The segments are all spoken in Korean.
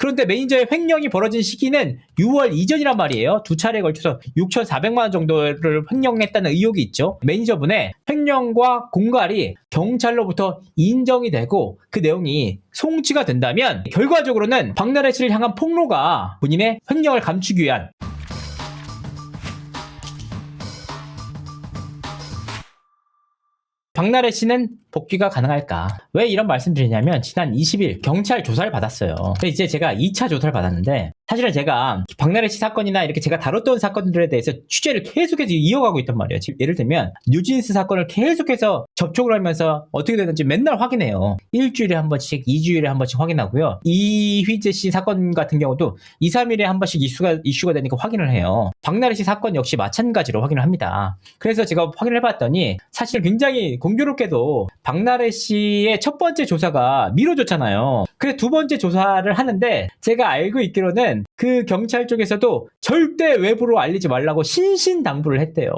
그런데 매니저의 횡령이 벌어진 시기는 6월 이전이란 말이에요. 두 차례에 걸쳐서 6,400만 원 정도를 횡령했다는 의혹이 있죠. 매니저분의 횡령과 공갈이 경찰로부터 인정이 되고 그 내용이 송치가 된다면 결과적으로는 박나래 씨를 향한 폭로가 본인의 횡령을 감추기 위한 박나래 씨는 복귀가 가능할까? 왜 이런 말씀 드리냐면 지난 20일 경찰 조사를 받았어요. 이제 제가 2차 조사를 받았는데 사실은 제가 박나래 씨 사건이나 이렇게 제가 다뤘던 사건들에 대해서 취재를 계속해서 이어가고 있단 말이에요. 지금 예를 들면 뉴진스 사건을 계속해서 접촉을 하면서 어떻게 되는지 맨날 확인해요. 일주일에 한 번씩, 2주일에 한 번씩 확인하고요. 이휘재 씨 사건 같은 경우도 2, 3일에 한 번씩 이슈가 되니까 확인을 해요. 박나래 씨 사건 역시 마찬가지로 확인을 합니다. 그래서 제가 확인을 해봤더니 사실 굉장히 공교롭게도 박나래 씨의 첫 번째 조사가 미뤄졌잖아요. 그래서 두 번째 조사를 하는데 제가 알고 있기로는 그 경찰 쪽에서도 절대 외부로 알리지 말라고 신신당부를 했대요.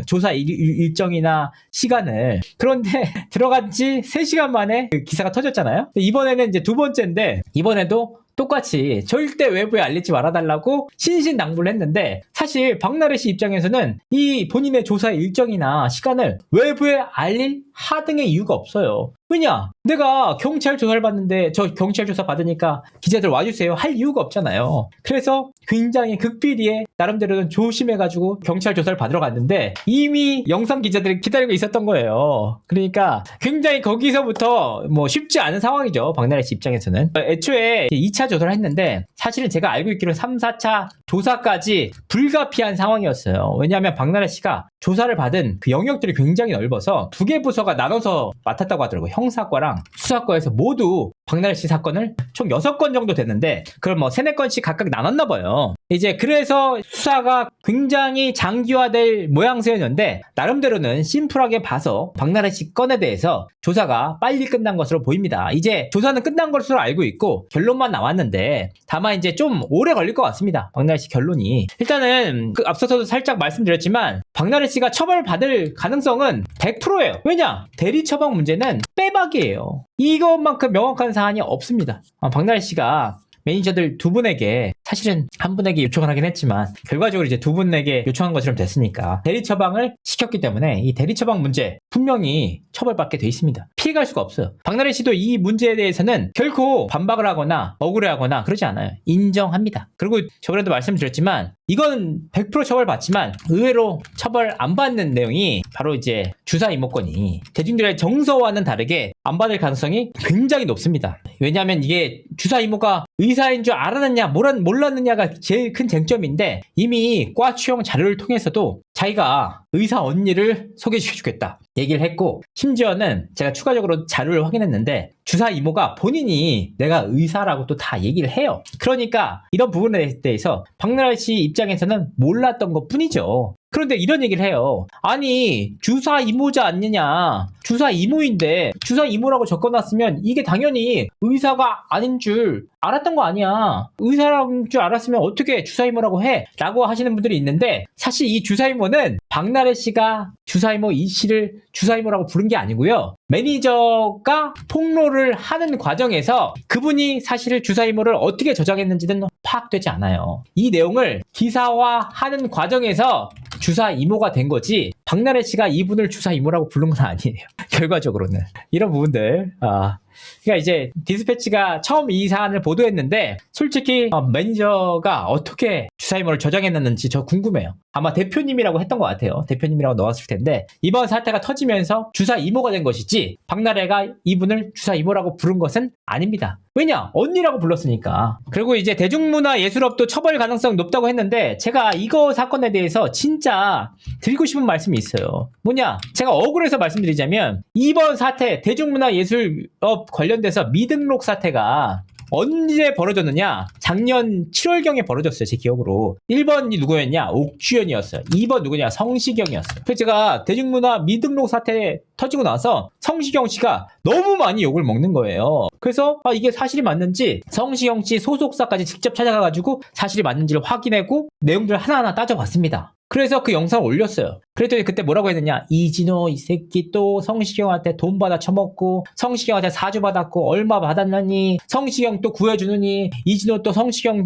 조사 일정이나 시간을. 그런데 들어간 지 3시간 만에 그 기사가 터졌잖아요. 이번에는 이제 두 번째인데 이번에도 똑같이 절대 외부에 알리지 말아달라고 신신당부를 했는데 사실 박나래 씨 입장에서는 이 본인의 조사 일정이나 시간을 외부에 알릴 하등의 이유가 없어요. 왜냐? 내가 경찰 조사를 받는데 저 경찰 조사 받으니까 기자들 와주세요 할 이유가 없잖아요. 그래서 굉장히 극비리에 나름대로는 조심해가지고 경찰 조사를 받으러 갔는데 이미 영상 기자들이 기다리고 있었던 거예요. 그러니까 굉장히 거기서부터 뭐 쉽지 않은 상황이죠. 박나래 씨 입장에서는. 애초에 2차 조사를 했는데 사실은 제가 알고 있기로는 3, 4차 조사까지 불가피한 상황이었어요. 왜냐하면 박나래 씨가 조사를 받은 그 영역들이 굉장히 넓어서 두 개 부서가 나눠서 맡았다고 하더라고요. 형사과랑 수사과에서 모두 박나래 씨 사건을 총 6건 정도 됐는데 그걸 뭐 3, 4건씩 각각 나눴나 봐요. 이제 그래서 수사가 굉장히 장기화될 모양새였는데 나름대로는 심플하게 봐서 박나래 씨 건에 대해서 조사가 빨리 끝난 것으로 보입니다. 이제 조사는 끝난 것으로 알고 있고 결론만 나왔는데 다만 이제 좀 오래 걸릴 것 같습니다. 박나래 씨 결론이. 일단은 그 앞서서도 살짝 말씀드렸지만 박나래 씨가 처벌받을 가능성은 100%예요. 왜냐? 대리 처방 문제는 빼박이에요. 이것만큼 명확한 사안이 없습니다. 박나래 씨가 매니저들 두 분에게 사실은 한 분에게 요청을 하긴 했지만 결과적으로 이제 두 분에게 요청한 것처럼 됐으니까 대리 처방을 시켰기 때문에 이 대리 처방 문제 분명히 처벌받게 돼 있습니다. 피해갈 수가 없어요. 박나래 씨도 이 문제에 대해서는 결코 반박을 하거나 억울해하거나 그러지 않아요. 인정합니다. 그리고 저번에도 말씀드렸지만 이건 100% 처벌받지만 의외로 처벌 안 받는 내용이 바로 이제 주사 이모권이 대중들의 정서와는 다르게 안 받을 가능성이 굉장히 높습니다. 왜냐하면 이게 주사 이모가 의사인 줄 알았느냐 몰랐느냐가 제일 큰 쟁점인데 이미 과 추용 자료를 통해서도 자기가 의사 언니를 소개시켜주겠다 얘기를 했고 심지어는 제가 추가적으로 자료를 확인했는데 주사 이모가 본인이 내가 의사라고 또 다 얘기를 해요. 그러니까 이런 부분에 대해서 박나래 씨 입장에서는 몰랐던 것 뿐이죠. 그런데 이런 얘기를 해요. 아니 주사 이모지 않느냐. 주사 이모인데 주사 이모라고 적어놨으면 이게 당연히 의사가 아닌 줄 알았던 거 아니야. 의사라는 줄 알았으면 어떻게 주사 이모라고 해? 라고 하시는 분들이 있는데 사실 이 주사 이모는 박나래 씨가 주사 이모 이 씨를 주사 이모라고 부른 게 아니고요. 매니저가 폭로를 하는 과정에서 그분이 사실 주사 이모를 어떻게 저장했는지는 파악되지 않아요. 이 내용을 기사화하는 과정에서 주사 이모가 된 거지 박나래 씨가 이분을 주사 이모라고 부른 건 아니에요. 결과적으로는 이런 부분들 그러니까 이제 디스패치가 처음 이 사안을 보도했는데 솔직히 매니저가 어떻게 주사 이모를 저장했는지 저 궁금해요. 아마 대표님이라고 했던 것 같아요. 대표님이라고 넣었을 텐데 이번 사태가 터지면서 주사 이모가 된 것이지 박나래가 이분을 주사 이모라고 부른 것은 아닙니다. 왜냐? 언니라고 불렀으니까. 그리고 이제 대중문화예술업도 처벌 가능성 높다고 했는데 제가 이거 사건에 대해서 진짜 드리고 싶은 말씀이 있어요. 뭐냐? 제가 억울해서 말씀드리자면 이번 사태 대중문화예술업 관련돼서 미등록 사태가 언제 벌어졌느냐? 작년 7월경에 벌어졌어요. 제 기억으로. 1번이 누구였냐? 옥주현이었어요. 2번 누구냐? 성시경이었어요. 그래서 제가 대중문화 미등록 사태 터지고 나서 성시경 씨가 너무 많이 욕을 먹는 거예요. 그래서 이게 사실이 맞는지 성시경 씨 소속사까지 직접 찾아가가지고 사실이 맞는지를 확인하고 내용들을 하나하나 따져봤습니다. 그래서 그 영상을 올렸어요. 그랬더니 그때 뭐라고 했느냐? 이진호 이 새끼 또 성시경한테 돈 받아 처먹고 성시경한테 사주 받았고 얼마 받았느니 성시경 또 구해주느니 이진호 또 성시경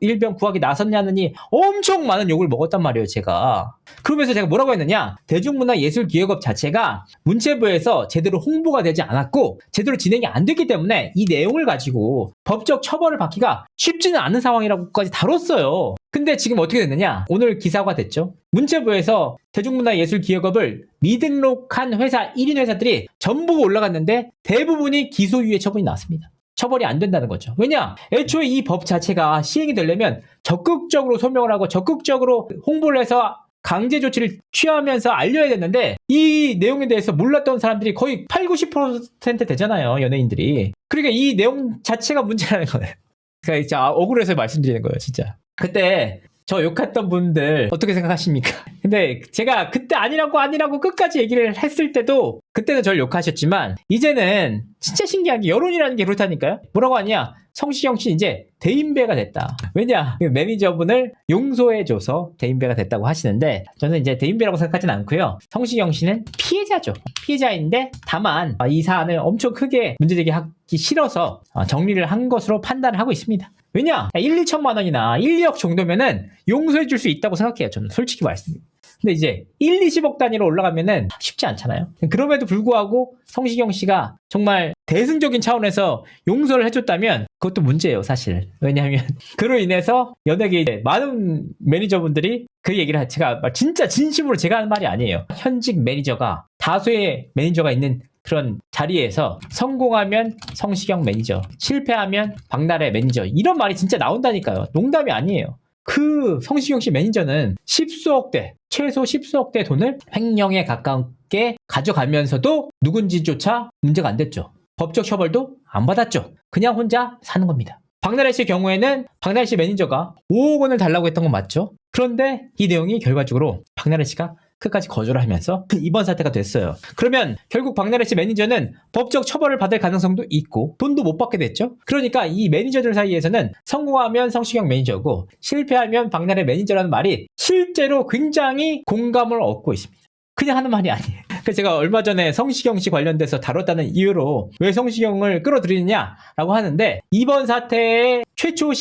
일병 구하기 나섰냐느니 엄청 많은 욕을 먹었단 말이에요 제가. 그러면서 제가 뭐라고 했느냐? 대중문화예술기획업 자체가 문체부에서 제대로 홍보가 되지 않았고 제대로 진행이 안 됐기 때문에 이 내용을 가지고 법적 처벌을 받기가 쉽지는 않은 상황이라고까지 다뤘어요. 근데 지금 어떻게 됐느냐? 오늘 기사가 됐죠. 문체부에서 대중문화예술기획업을 미등록한 회사 1인 회사들이 전부 올라갔는데 대부분이 기소유예 처분이 나왔습니다. 처벌이 안 된다는 거죠. 왜냐? 애초에 이 법 자체가 시행이 되려면 적극적으로 소명을 하고 적극적으로 홍보를 해서 강제 조치를 취하면서 알려야 됐는데 이 내용에 대해서 몰랐던 사람들이 거의 8, 90% 되잖아요. 연예인들이. 그러니까 이 내용 자체가 문제라는 거예요. 그러니까 진짜 억울해서 말씀드리는 거예요. 진짜. 그때 저 욕했던 분들 어떻게 생각하십니까? 근데 제가 그때 아니라고 끝까지 얘기를 했을 때도 그때는 저를 욕하셨지만 이제는 진짜 신기한 게 여론이라는 게 그렇다니까요. 뭐라고 하냐? 성시경 씨 이제 대인배가 됐다. 왜냐? 매니저분을 용서해줘서 대인배가 됐다고 하시는데 저는 이제 대인배라고 생각하진 않고요. 성시경 씨는 피해자죠. 피해자인데 다만 이 사안을 엄청 크게 문제제기하기 싫어서 정리를 한 것으로 판단을 하고 있습니다. 왜냐? 1, 2천만 원이나 1, 2억 정도면은 용서해 줄 수 있다고 생각해요. 저는 솔직히 말씀드립니다. 근데 이제 1, 20억 단위로 올라가면은 쉽지 않잖아요. 그럼에도 불구하고 성시경 씨가 정말 대승적인 차원에서 용서를 해줬다면 그것도 문제예요, 사실. 왜냐하면 그로 인해서 연예계 많은 매니저분들이 그 얘기를 제가 진짜 진심으로 제가 하는 말이 아니에요. 현직 매니저가 다수의 매니저가 있는 그런 자리에서 성공하면 성시경 매니저, 실패하면 박나래 매니저 이런 말이 진짜 나온다니까요. 농담이 아니에요. 그 성시경 씨 매니저는 십수억대, 최소 십수억대 돈을 횡령에 가깝게 가져가면서도 누군지조차 문제가 안 됐죠. 법적 처벌도 안 받았죠. 그냥 혼자 사는 겁니다. 박나래 씨 경우에는 박나래 씨 매니저가 5억 원을 달라고 했던 건 맞죠. 그런데 이 내용이 결과적으로 박나래 씨가 끝까지 거절을 하면서 이번 사태가 됐어요. 그러면 결국 박나래 씨 매니저는 법적 처벌을 받을 가능성도 있고 돈도 못 받게 됐죠. 그러니까 이 매니저들 사이에서는 성공하면 성시경 매니저고 실패하면 박나래 매니저라는 말이 실제로 굉장히 공감을 얻고 있습니다. 그냥 하는 말이 아니에요. 그래서 제가 얼마 전에 성시경 씨 관련돼서 다뤘다는 이유로 왜 성시경을 끌어들이느냐라고 하는데 이번 사태의 최초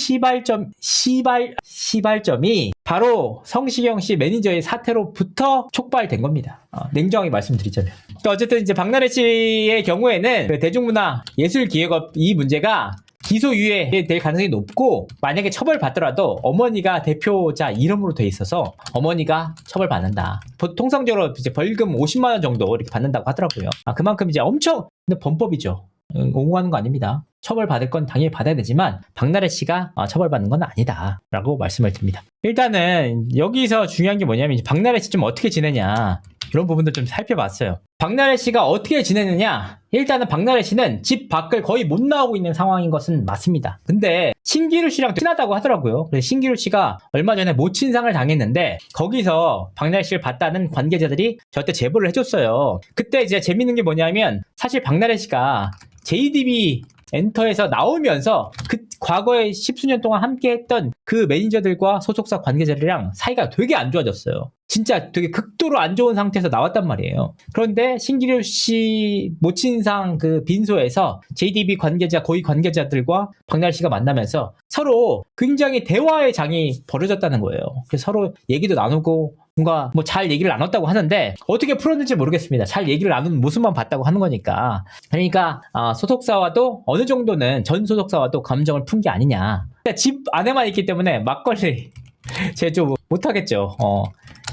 시발점이 바로 성시경 씨 매니저의 사태로부터 촉발된 겁니다. 냉정하게 말씀드리자면. 그러니까 어쨌든 이제 박나래 씨의 경우에는 그 대중문화 예술기획업 이 문제가 기소유예 될 가능성이 높고 만약에 처벌받더라도 어머니가 대표자 이름으로 돼 있어서 어머니가 처벌받는다. 통상적으로 이제 벌금 50만 원 정도 이렇게 받는다고 하더라고요. 그만큼 이제 엄청 근데 범법이죠. 옹호하는 거 아닙니다. 처벌받을 건 당연히 받아야 되지만 박나래 씨가 처벌받는 건 아니다라고 말씀을 드립니다. 일단은 여기서 중요한 게 뭐냐면 이제 박나래 씨 좀 어떻게 지내냐 이런 부분도 좀 살펴봤어요. 박나래 씨가 어떻게 지내느냐? 일단은 박나래 씨는 집 밖을 거의 못 나오고 있는 상황인 것은 맞습니다. 근데 신기루 씨랑 친하다고 하더라고요. 그래서 신기루 씨가 얼마 전에 모친상을 당했는데 거기서 박나래 씨를 봤다는 관계자들이 저한테 제보를 해줬어요. 그때 이제 재밌는 게 뭐냐면 사실 박나래 씨가 JDB 엔터에서 나오면서 그 과거에 십수년 동안 함께 했던 그 매니저들과 소속사 관계자들이랑 사이가 되게 안 좋아졌어요. 진짜 되게 극도로 안 좋은 상태에서 나왔단 말이에요. 그런데 신기루 씨 모친상 그 빈소에서 JDB 관계자, 고위 관계자들과 박나래 씨가 만나면서 서로 굉장히 대화의 장이 벌어졌다는 거예요. 그래서 서로 얘기도 나누고 뭔가 뭐 잘 얘기를 나눴다고 하는데 어떻게 풀었는지 모르겠습니다. 잘 얘기를 나누는 모습만 봤다고 하는 거니까. 그러니까 소속사와도 어느 정도는 전 소속사와도 감정을 푼 게 아니냐. 집 안에만 있기 때문에 막걸리 제가 좀 못하겠죠.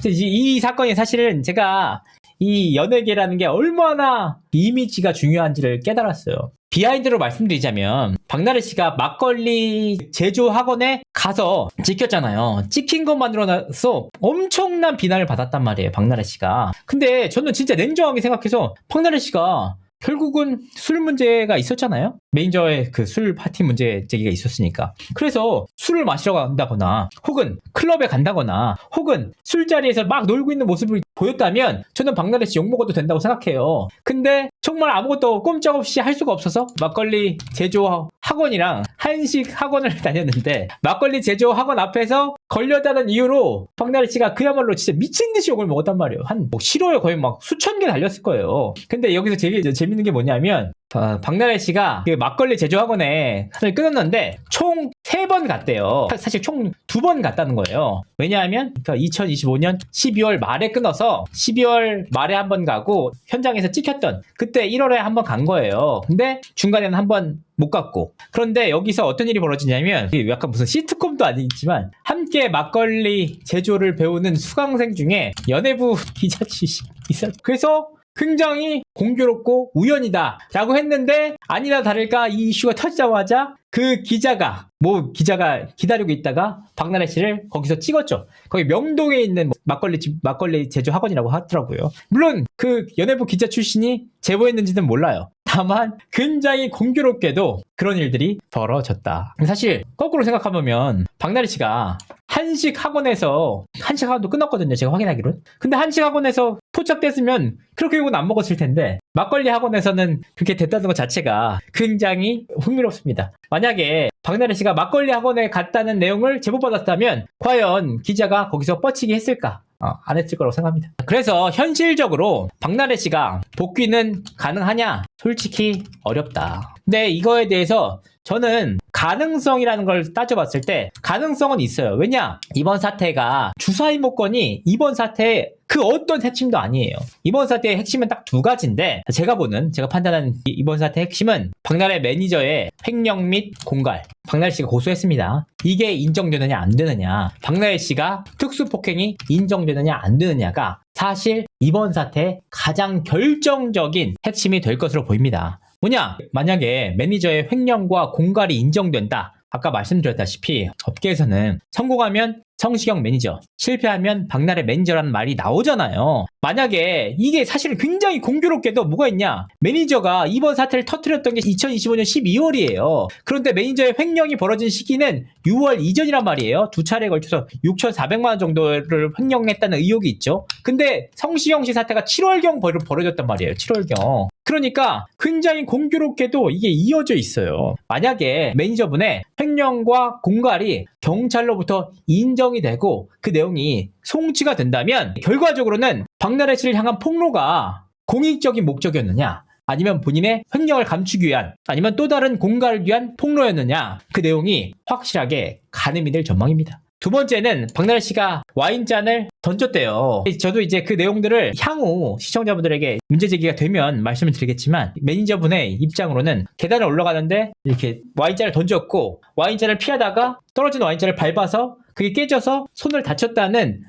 이 사건이 사실은 제가 이 연예계라는 게 얼마나 이미지가 중요한지를 깨달았어요. 비하인드로 말씀드리자면 박나래 씨가 막걸리 제조 학원에 가서 찍혔잖아요. 찍힌 것만으로서 엄청난 비난을 받았단 말이에요. 박나래 씨가. 근데 저는 진짜 냉정하게 생각해서 박나래 씨가 결국은 술 문제가 있었잖아요. 매니저의 그 술 파티 문제 제기가 있었으니까. 그래서 술을 마시러 간다거나 혹은 클럽에 간다거나 혹은 술자리에서 막 놀고 있는 모습을 보였다면 저는 박나래 씨 욕먹어도 된다고 생각해요. 근데 정말 아무것도 꼼짝없이 할 수가 없어서 막걸리 제조 학원이랑 한식 학원을 다녔는데 막걸리 제조 학원 앞에서 걸렸다는 이유로 박나래 씨가 그야말로 진짜 미친 듯이 욕을 먹었단 말이에요. 한 뭐 싫어요. 거의 막 수천 개 달렸을 거예요. 근데 여기서 재밌는 게 뭐냐면 박나래 씨가 그 막걸리 제조 학원에 한을 끊었는데 총 3번 갔대요. 사실 총 2번 갔다는 거예요. 왜냐하면 2025년 12월 말에 끊어서 12월 말에 한 번 가고 현장에서 찍혔던 그때 1월에 한 번 간 거예요. 근데 중간에는 한 번 못 갔고. 그런데 여기서 어떤 일이 벌어지냐면 약간 무슨 시트콤도 아니지만 함께 막걸리 제조를 배우는 수강생 중에 연예부 기자 출신 있었. 그래서 굉장히 공교롭고 우연이다 라고 했는데 아니나 다를까 이 이슈가 터지자마자 그 기자가 기다리고 있다가 박나래 씨를 거기서 찍었죠. 거기 명동에 있는 막걸리 제조 학원이라고 하더라고요. 물론 그 연예부 기자 출신이 제보했는지는 몰라요. 다만 굉장히 공교롭게도 그런 일들이 벌어졌다. 사실 거꾸로 생각해보면 박나래 씨가 한식 학원도 끊었거든요. 제가 확인하기로는. 근데 한식 학원에서 포착됐으면 그렇게 욕은 안 먹었을 텐데 막걸리 학원에서는 그렇게 됐다는 것 자체가 굉장히 흥미롭습니다. 만약에 박나래 씨가 막걸리 학원에 갔다는 내용을 제보받았다면 과연 기자가 거기서 뻗치기 했을까? 안 했을 거라고 생각합니다. 그래서 현실적으로 박나래 씨가 복귀는 가능하냐? 솔직히 어렵다. 근데 이거에 대해서 저는 가능성이라는 걸 따져봤을 때 가능성은 있어요. 왜냐? 이번 사태가 주사위목건이 이번 사태의 그 어떤 핵심도 아니에요. 이번 사태의 핵심은 딱 2가지인데 제가 판단하는 이번 사태의 핵심은 박나래 매니저의 횡령 및 공갈. 박나래 씨가 고소했습니다. 이게 인정되느냐 안 되느냐. 박나래 씨가 특수폭행이 인정되느냐 안 되느냐가 사실 이번 사태의 가장 결정적인 핵심이 될 것으로 보입니다. 뭐냐? 만약에 매니저의 횡령과 공갈이 인정된다. 아까 말씀드렸다시피 업계에서는 성공하면 성시경 매니저, 실패하면 박나래 매니저라는 말이 나오잖아요. 만약에 이게 사실 굉장히 공교롭게도 뭐가 있냐? 매니저가 이번 사태를 터뜨렸던 게 2025년 12월이에요. 그런데 매니저의 횡령이 벌어진 시기는 6월 이전이란 말이에요. 2차례에 걸쳐서 6,400만 원 정도를 횡령했다는 의혹이 있죠. 근데 성시경 씨 사태가 7월경 벌어졌단 말이에요. 7월경. 그러니까 굉장히 공교롭게도 이게 이어져 있어요. 만약에 매니저분의 횡령과 공갈이 경찰로부터 인정이 되고 그 내용이 송치가 된다면 결과적으로는 박나래 씨를 향한 폭로가 공익적인 목적이었느냐 아니면 본인의 횡령을 감추기 위한 아니면 또 다른 공갈을 위한 폭로였느냐 그 내용이 확실하게 가늠이 될 전망입니다. 2번째는 박나래 씨가 와인잔을 던졌대요. 저도 이제 그 내용들을 향후 시청자분들에게 문제 제기가 되면 말씀을 드리겠지만 매니저분의 입장으로는 계단을 올라가는데 이렇게 와인잔을 던졌고 와인잔을 피하다가 떨어진 와인잔을 밟아서 그게 깨져서 손을 다쳤다는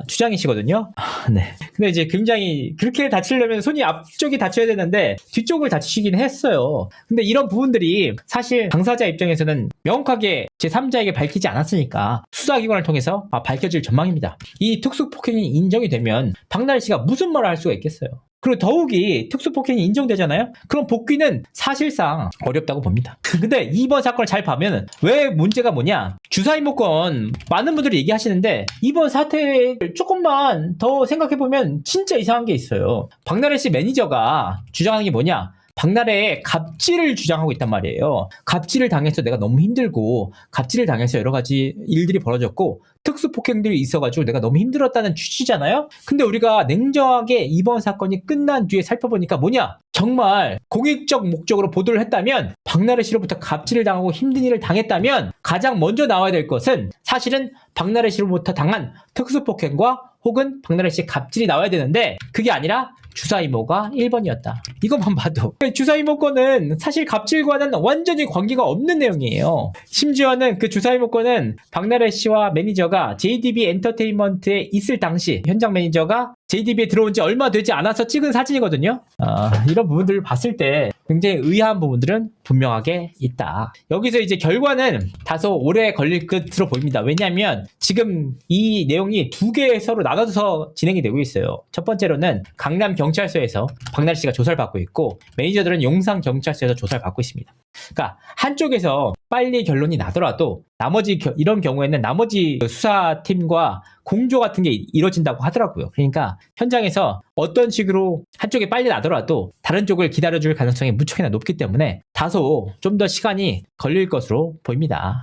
주장이시거든요. 네. 근데 이제 굉장히 그렇게 다치려면 손이 앞쪽이 다쳐야 되는데 뒤쪽을 다치시긴 했어요. 근데 이런 부분들이 사실 당사자 입장에서는 명확하게 제3자에게 밝히지 않았으니까 수사기관을 통해서 밝혀질 전망입니다. 이 특수폭행이 인정이 되면 박나래 씨가 무슨 말을 할 수가 있겠어요. 그리고 더욱이 특수폭행이 인정되잖아요? 그럼 복귀는 사실상 어렵다고 봅니다. 근데 이번 사건을 잘 보면 왜 문제가 뭐냐? 주사위목건 많은 분들이 얘기하시는데 이번 사태를 조금만 더 생각해보면 진짜 이상한 게 있어요. 박나래 씨 매니저가 주장하는 게 뭐냐? 박나래의 갑질을 주장하고 있단 말이에요. 갑질을 당해서 내가 너무 힘들고 갑질을 당해서 여러 가지 일들이 벌어졌고 특수폭행들이 있어가지고 내가 너무 힘들었다는 취지잖아요. 근데 우리가 냉정하게 이번 사건이 끝난 뒤에 살펴보니까 뭐냐? 정말 공익적 목적으로 보도를 했다면 박나래 씨로부터 갑질을 당하고 힘든 일을 당했다면 가장 먼저 나와야 될 것은 사실은 박나래 씨로부터 당한 특수폭행과 혹은 박나래 씨의 갑질이 나와야 되는데 그게 아니라 주사이모가 1번이었다. 이것만 봐도 주사이모 건은 사실 갑질과는 완전히 관계가 없는 내용이에요. 심지어는 그 주사이모 건은 박나래 씨와 매니저가 JDB 엔터테인먼트에 있을 당시 현장 매니저가 JDB에 들어온 지 얼마 되지 않아서 찍은 사진이거든요. 이런 부분들을 봤을 때 굉장히 의아한 부분들은 분명하게 있다. 여기서 이제 결과는 다소 오래 걸릴 것으로 보입니다. 왜냐하면 지금 이 내용이 두 개서로 나눠서 진행이 되고 있어요. 첫 번째로는 강남경찰서에서 박나래 씨가 조사를 받고 있고, 매니저들은 용산경찰서에서 조사를 받고 있습니다. 그러니까 한쪽에서 빨리 결론이 나더라도 나머지 이런 경우에는 나머지 수사팀과 공조 같은 게 이루어진다고 하더라고요. 그러니까 현장에서 어떤 식으로 한쪽이 빨리 나더라도 다른 쪽을 기다려줄 가능성이 무척이나 높기 때문에 다소 좀 더 시간이 걸릴 것으로 보입니다.